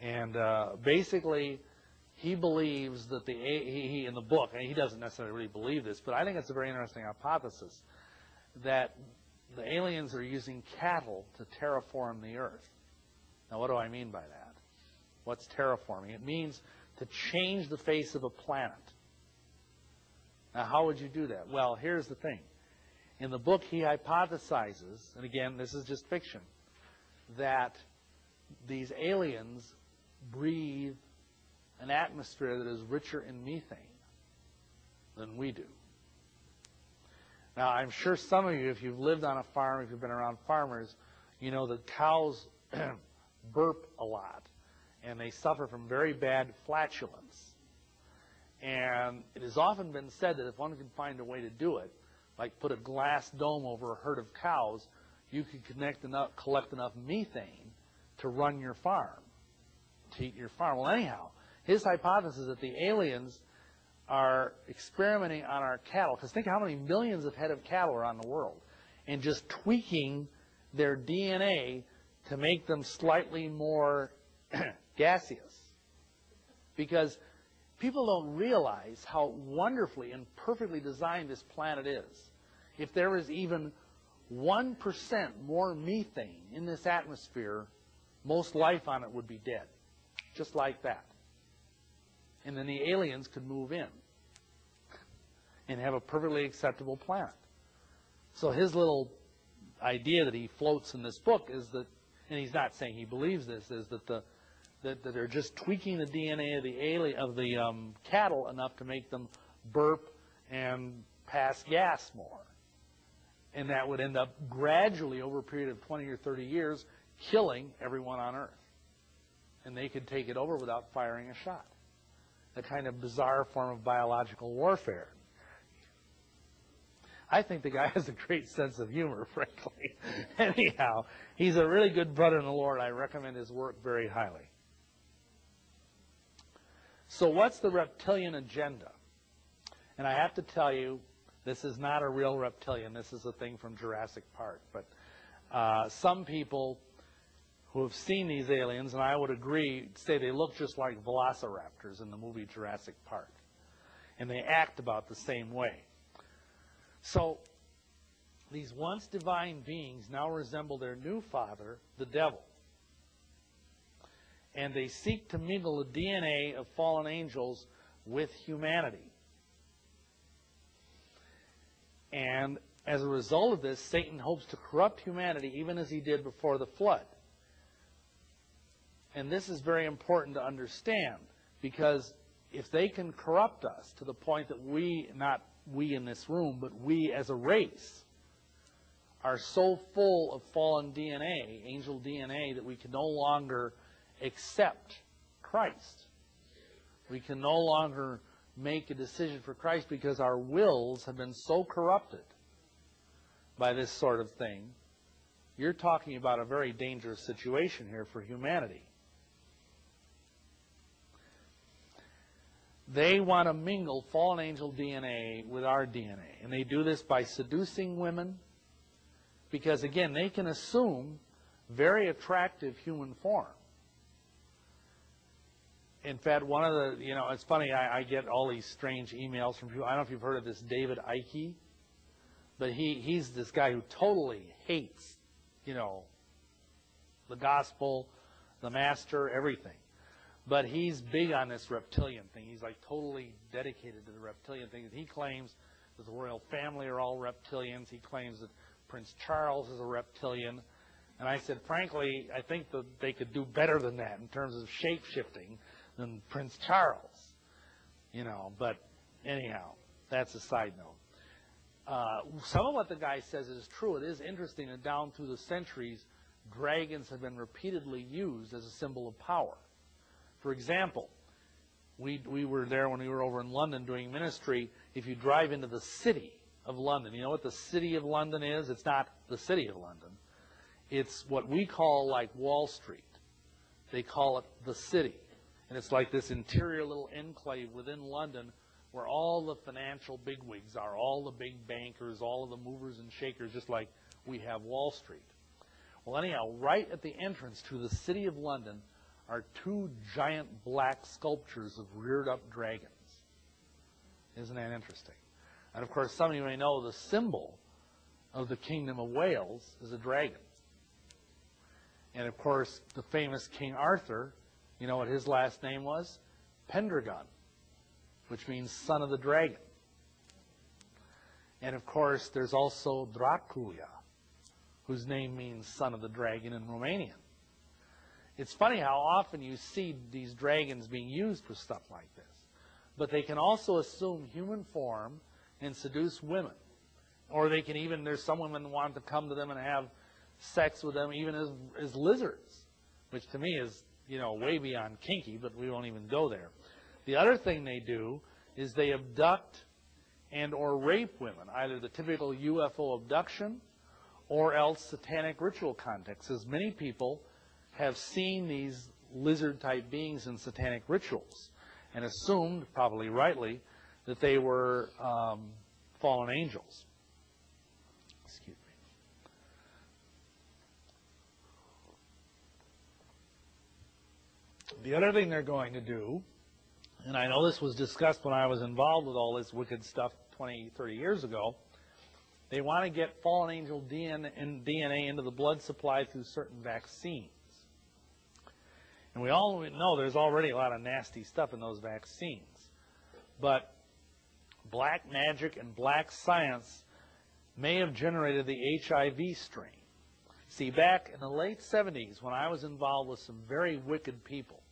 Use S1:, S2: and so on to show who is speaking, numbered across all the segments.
S1: And basically, he believes that he in the book, and he doesn't necessarily really believe this, but I think it's a very interesting hypothesis, that the aliens are using cattle to terraform the Earth. Now, what do I mean by that? What's terraforming? It means to change the face of a planet. Now, how would you do that? Well, here's the thing. In the book, he hypothesizes, and again, this is just fiction, that these aliens breathe an atmosphere that is richer in methane than we do. Now, I'm sure some of you, if you've lived on a farm, if you've been around farmers, you know that cows burp a lot, and they suffer from very bad flatulence. And it has often been said that if one can find a way to do it, like put a glass dome over a herd of cows, you could collect enough methane to run your farm, to eat your farm. Well, anyhow, his hypothesis is that the aliens are experimenting on our cattle, because think how many millions of head of cattle are on the world, and just tweaking their DNA to make them slightly more gaseous. Because people don't realize how wonderfully and perfectly designed this planet is. If there is even 1% more methane in this atmosphere, most life on it would be dead. Just like that. And then the aliens could move in and have a perfectly acceptable planet. So his little idea that he floats in this book is that, and he's not saying he believes this, is that that they're just tweaking the DNA of the cattle enough to make them burp and pass gas more. And that would end up gradually, over a period of 20 or 30 years, killing everyone on Earth. And they could take it over without firing a shot. A kind of bizarre form of biological warfare. I think the guy has a great sense of humor, frankly. Anyhow, he's a really good brother in the Lord. I recommend his work very highly. So what's the reptilian agenda? And I have to tell you, this is not a real reptilian. This is a thing from Jurassic Park. But some people who have seen these aliens, and I would agree, say they look just like velociraptors in the movie Jurassic Park. And they act about the same way. So these once divine beings now resemble their new father, the devil. And they seek to mingle the DNA of fallen angels with humanity. And as a result of this, Satan hopes to corrupt humanity even as he did before the flood. And this is very important to understand, because if they can corrupt us to the point that we, not we in this room, but we as a race, are so full of fallen DNA, angel DNA, that we can no longer accept Christ. We can no longer make a decision for Christ because our wills have been so corrupted by this sort of thing. You're talking about a very dangerous situation here for humanity. They want to mingle fallen angel DNA with our DNA. And they do this by seducing women, because, again, they can assume very attractive human form. In fact, one of the, it's funny, I get all these strange emails from people. I don't know if you've heard of this David Icke, but he's this guy who totally hates, the gospel, the master, everything. But he's big on this reptilian thing. He's like totally dedicated to the reptilian thing. He claims that the royal family are all reptilians. He claims that Prince Charles is a reptilian. And I said, frankly, I think that they could do better than that in terms of shape-shifting than Prince Charles. But anyhow, that's a side note. Some of what the guy says is true. It is interesting that down through the centuries, dragons have been repeatedly used as a symbol of power. For example, we were there when we were over in London doing ministry. If you drive into the city of London, you know what the city of London is? It's not the city of London. It's what we call like Wall Street. They call it the city. And it's like this interior little enclave within London where all the financial bigwigs are, all the big bankers, all of the movers and shakers, just like we have Wall Street. Well, anyhow, right at the entrance to the city of London are two giant black sculptures of reared-up dragons. Isn't that interesting? And, of course, some of you may know the symbol of the Kingdom of Wales is a dragon. And, of course, the famous King Arthur, you know what his last name was? Pendragon, which means son of the dragon. And, of course, there's also Dracula, whose name means son of the dragon in Romanian. It's funny how often you see these dragons being used for stuff like this. But they can also assume human form and seduce women. Or they can even, there's some women who want to come to them and have sex with them even as lizards, which to me is, you know, way beyond kinky, but we won't even go there. The other thing they do is they abduct and or rape women, either the typical UFO abduction or else satanic ritual context, as many people have seen these lizard-type beings in satanic rituals and assumed, probably rightly, that they were fallen angels. Excuse me. The other thing they're going to do, and I know this was discussed when I was involved with all this wicked stuff 20, 30 years ago, they want to get fallen angel DNA into the blood supply through certain vaccines. And we all know there's already a lot of nasty stuff in those vaccines. But black magic and black science may have generated the HIV strain. See, back in the late 70s, when I was involved with some very wicked people,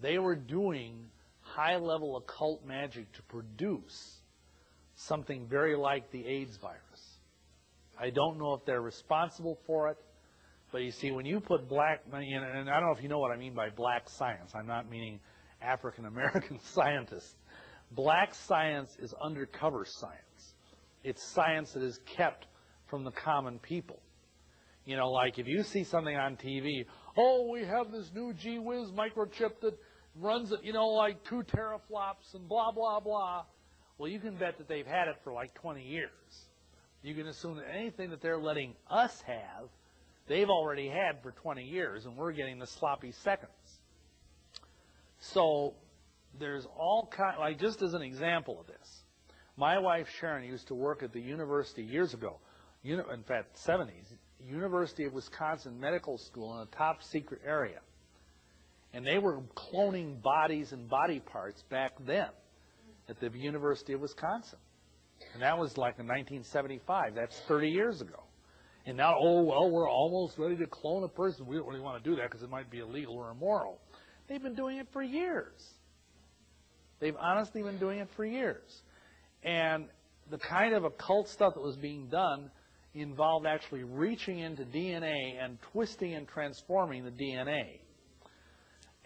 S1: they were doing high-level occult magic to produce something very like the AIDS virus. I don't know if they're responsible for it, but you see, when you put black, and I don't know if you know what I mean by black science. I'm not meaning African-American scientists. Black science is undercover science. It's science that is kept from the common people. You know, like if you see something on TV, oh, we have this new gee-whiz microchip that runs at, you know, like 2 teraflops and blah, blah, blah. Well, you can bet that they've had it for like 20 years. You can assume that anything that they're letting us have, they've already had for 20 years, and we're getting the sloppy seconds. So there's all kind, like just as an example of this, my wife Sharon used to work at the university years ago, in fact, 70s, University of Wisconsin Medical School in a top secret area. And they were cloning bodies and body parts back then at the University of Wisconsin. And that was like in 1975. That's 30 years ago. And now, oh, well, we're almost ready to clone a person. We don't really want to do that because it might be illegal or immoral. They've been doing it for years. They've honestly been doing it for years. And the kind of occult stuff that was being done involved actually reaching into DNA and twisting and transforming the DNA.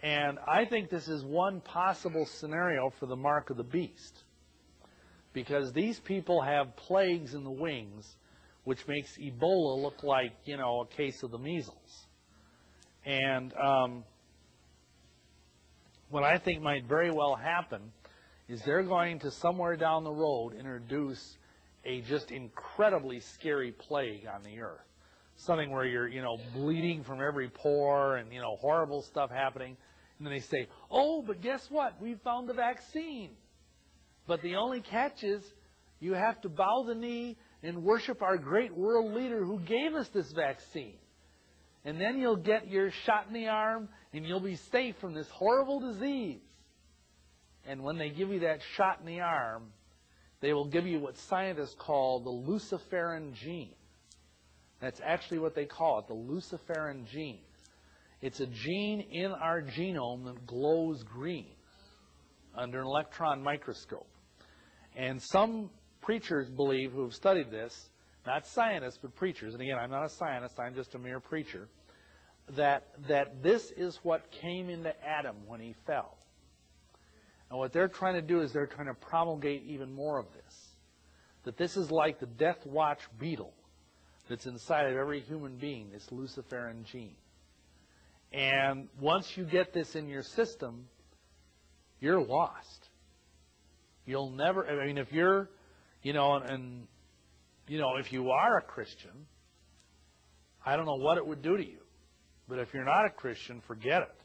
S1: And I think this is one possible scenario for the mark of the beast. Because these people have plagues in the wings, which makes Ebola look like, you know, a case of the measles. And what I think might very well happen is they're going to, somewhere down the road, introduce a just incredibly scary plague on the earth. Something where you're, you know, bleeding from every pore and, you know, horrible stuff happening. And then they say, oh, but guess what? We found the vaccine. But the only catch is you have to bow the knee and worship our great world leader who gave us this vaccine. And then you'll get your shot in the arm and you'll be safe from this horrible disease. And when they give you that shot in the arm, they will give you what scientists call the luciferin gene. That's actually what they call it, the luciferin gene. It's a gene in our genome that glows green under an electron microscope. And some preachers believe, who have studied this, not scientists, but preachers, and again, I'm not a scientist, I'm just a mere preacher, that this is what came into Adam when he fell. And what they're trying to do is they're trying to promulgate even more of this. That this is like the death watch beetle that's inside of every human being, this luciferin gene. And once you get this in your system, you're lost. You'll never, I mean, if you're, you know, and you know, if you are a Christian, I don't know what it would do to you. But if you're not a Christian, forget it.